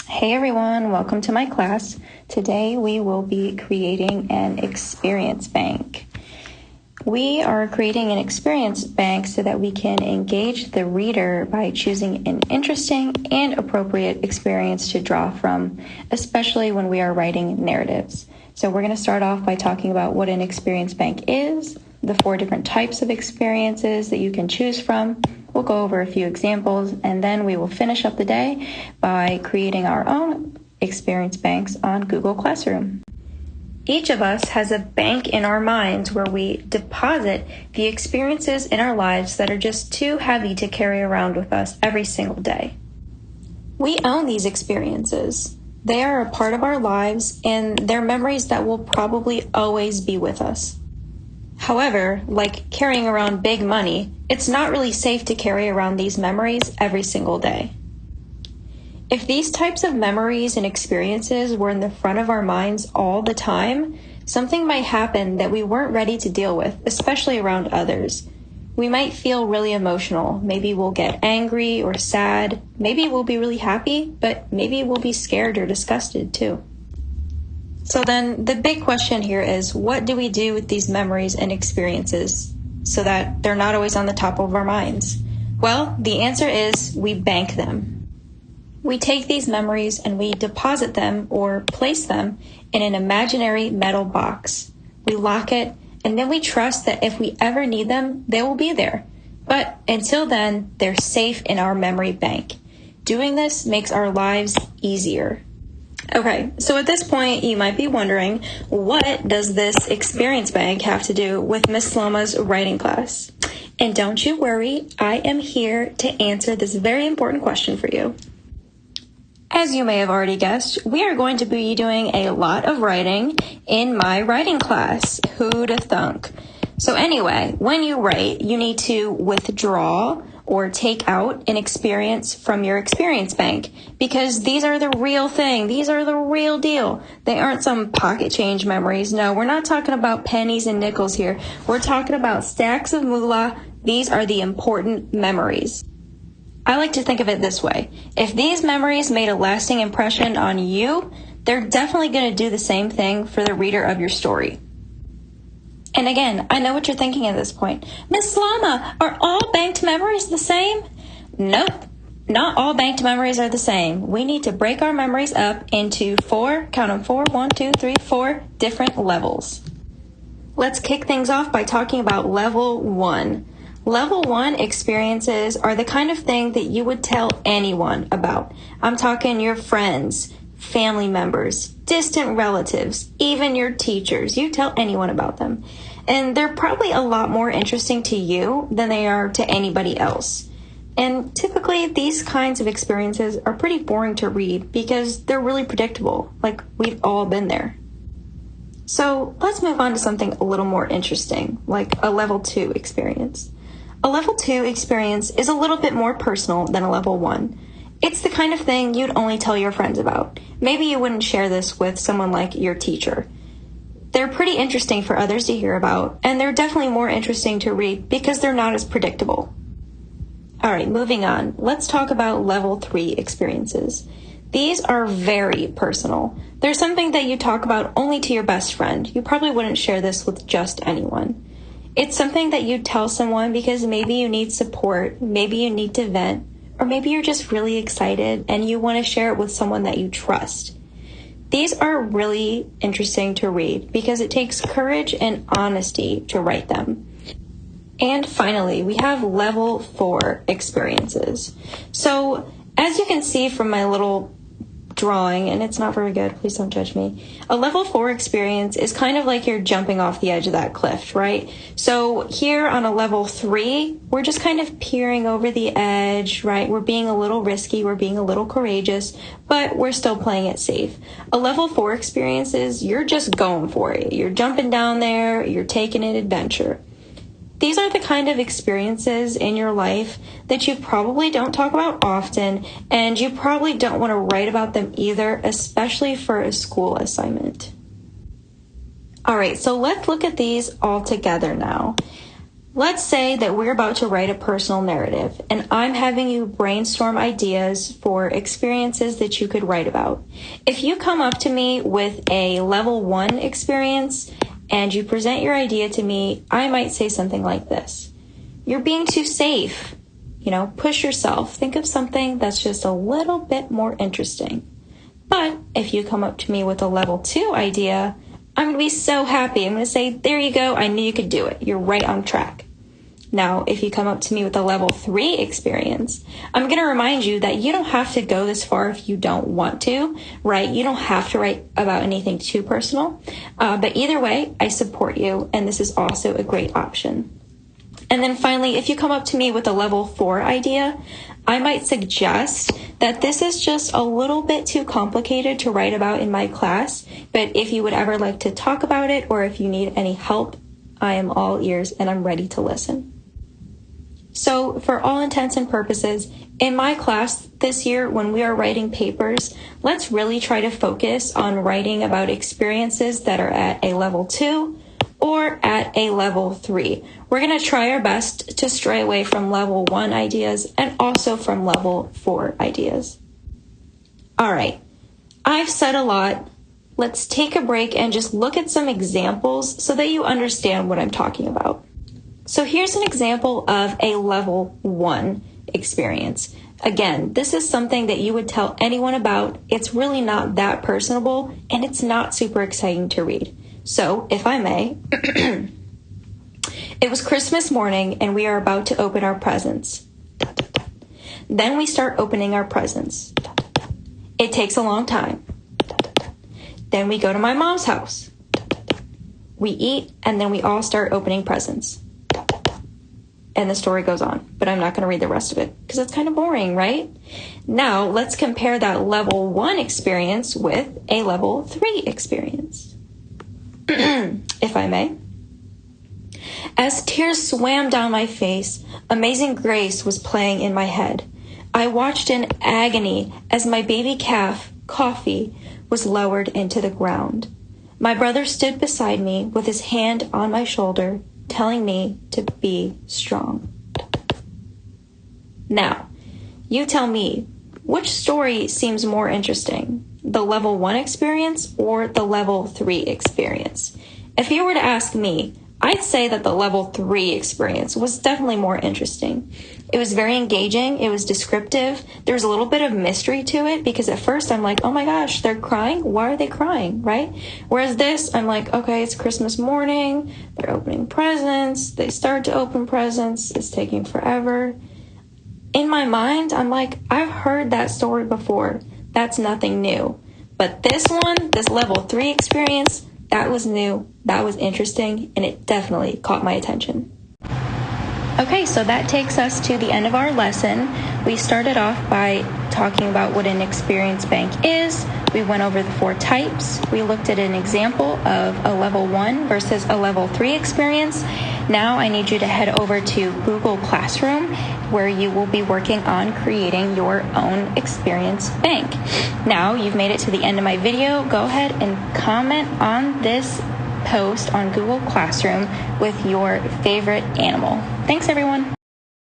Hey everyone, welcome to my class. Today we will be creating an experience bank. We are creating an experience bank so that we can engage the reader by choosing an interesting and appropriate experience to draw from, especially when we are writing narratives. So we're going to start off by talking about what an experience bank is, the 4 different types of experiences that you can choose from. We'll go over a few examples, and then we will finish up the day by creating our own experience banks on Google Classroom. Each of us has a bank in our minds where we deposit the experiences in our lives that are just too heavy to carry around with us every single day. We own these experiences. They are a part of our lives, and they're memories that will probably always be with us. However, like carrying around big money, it's not really safe to carry around these memories every single day. If these types of memories and experiences were in the front of our minds all the time, something might happen that we weren't ready to deal with, especially around others. We might feel really emotional. Maybe we'll get angry or sad. Maybe we'll be really happy, but maybe we'll be scared or disgusted too. So then the big question here is, what do we do with these memories and experiences so that they're not always on the top of our minds? Well, the answer is we bank them. We take these memories and we deposit them or place them in an imaginary metal box. We lock it, and then we trust that if we ever need them, they will be there. But until then, they're safe in our memory bank. Doing this makes our lives easier. Okay, so at this point, you might be wondering, what does this experience bank have to do with Miss Sloma's writing class? And don't you worry, I am here to answer this very important question for you. As you may have already guessed, we are going to be doing a lot of writing in my writing class. Who'da thunk? So anyway, when you write, you need to withdraw or take out an experience from your experience bank, because these are the real thing. These are the real deal. They aren't some pocket change memories. No, we're not talking about pennies and nickels here. We're talking about stacks of moolah. These are the important memories. I like to think of it this way. If these memories made a lasting impression on you, they're definitely going to do the same thing for the reader of your story. And again, I know what you're thinking at this point. Miss Sloma, are all banked memories the same? Nope, not all banked memories are the same. We need to break our memories up into 4, count them 4, 1, 2, 3, 4 different levels. Let's kick things off by talking about level 1. Level 1 experiences are the kind of thing that you would tell anyone about. I'm talking your friends, family members, distant relatives, even your teachers. You tell anyone about them. And they're probably a lot more interesting to you than they are to anybody else. And typically these kinds of experiences are pretty boring to read because they're really predictable, like we've all been there. So let's move on to something a little more interesting, like a level 2 experience. A level 2 experience is a little bit more personal than a level 1. It's the kind of thing you'd only tell your friends about. Maybe you wouldn't share this with someone like your teacher. They're pretty interesting for others to hear about, and they're definitely more interesting to read because they're not as predictable. All right, moving on. Let's talk about level 3 experiences. These are very personal. They're something that you talk about only to your best friend. You probably wouldn't share this with just anyone. It's something that you tell someone because maybe you need support, maybe you need to vent, or maybe you're just really excited and you want to share it with someone that you trust. These are really interesting to read because it takes courage and honesty to write them. And finally, we have level 4 experiences. So as you can see from my little drawing, and it's not very good, please don't judge me. A level 4 experience is kind of like you're jumping off the edge of that cliff, right? So here on a level 3, we're just kind of peering over the edge, right? We're being a little risky, we're being a little courageous, but we're still playing it safe. A level 4 experience is you're just going for it. You're jumping down there, you're taking an adventure. These are the kind of experiences in your life that you probably don't talk about often, and you probably don't want to write about them either, especially for a school assignment. All right, so let's look at these all together now. Let's say that we're about to write a personal narrative, and I'm having you brainstorm ideas for experiences that you could write about. If you come up to me with a level 1 experience and you present your idea to me, I might say something like this. You're being too safe. Push yourself. Think of something that's just a little bit more interesting. But if you come up to me with a level 2 idea, I'm going to be so happy. I'm going to say, there you go. I knew you could do it. You're right on track. Now, if you come up to me with a level 3 experience, I'm going to remind you that you don't have to go this far if you don't want to, right? You don't have to write about anything too personal. But either way, I support you, and this is also a great option. And then finally, if you come up to me with a level 4 idea, I might suggest that this is just a little bit too complicated to write about in my class, but if you would ever like to talk about it or if you need any help, I am all ears and I'm ready to listen. So for all intents and purposes, in my class this year, when we are writing papers, let's really try to focus on writing about experiences that are at a level 2 or at a level 3. We're going to try our best to stray away from level 1 ideas and also from level 4 ideas. All right, I've said a lot. Let's take a break and just look at some examples so that you understand what I'm talking about. So here's an example of a level 1 experience. Again, this is something that you would tell anyone about. It's really not that personable, and it's not super exciting to read. So, if I may, it was Christmas morning, and we are about to open our presents. Then we start opening our presents. It takes a long time. Then we go to my mom's house. We eat, and then we all start opening presents. And the story goes on, but I'm not going to read the rest of it because it's kind of boring, right? Now, let's compare that level 1 experience with a level 3 experience. If I may. As tears swam down my face, Amazing Grace was playing in my head. I watched in agony as my baby calf, Coffee, was lowered into the ground. My brother stood beside me with his hand on my shoulder, telling me to be strong. Now, you tell me, which story seems more interesting, the level 1 experience or the level 3 experience? If you were to ask me, I'd say that the level 3 experience was definitely more interesting. It was very engaging. It was descriptive. There was a little bit of mystery to it because at first I'm like, oh my gosh, they're crying? Why are they crying, right? Whereas this, I'm like, okay, it's Christmas morning. They're opening presents. They start to open presents. It's taking forever. In my mind, I'm like, I've heard that story before. That's nothing new. But this one, this level 3 experience, that was new, that was interesting, and it definitely caught my attention. Okay, so that takes us to the end of our lesson. We started off by talking about what an experience bank is. We went over the 4 types. We looked at an example of a level 1 versus a level 3 experience. Now I need you to head over to Google Classroom, where you will be working on creating your own experience bank. Now you've made it to the end of my video. Go ahead and comment on this post on Google Classroom with your favorite animal. Thanks, everyone.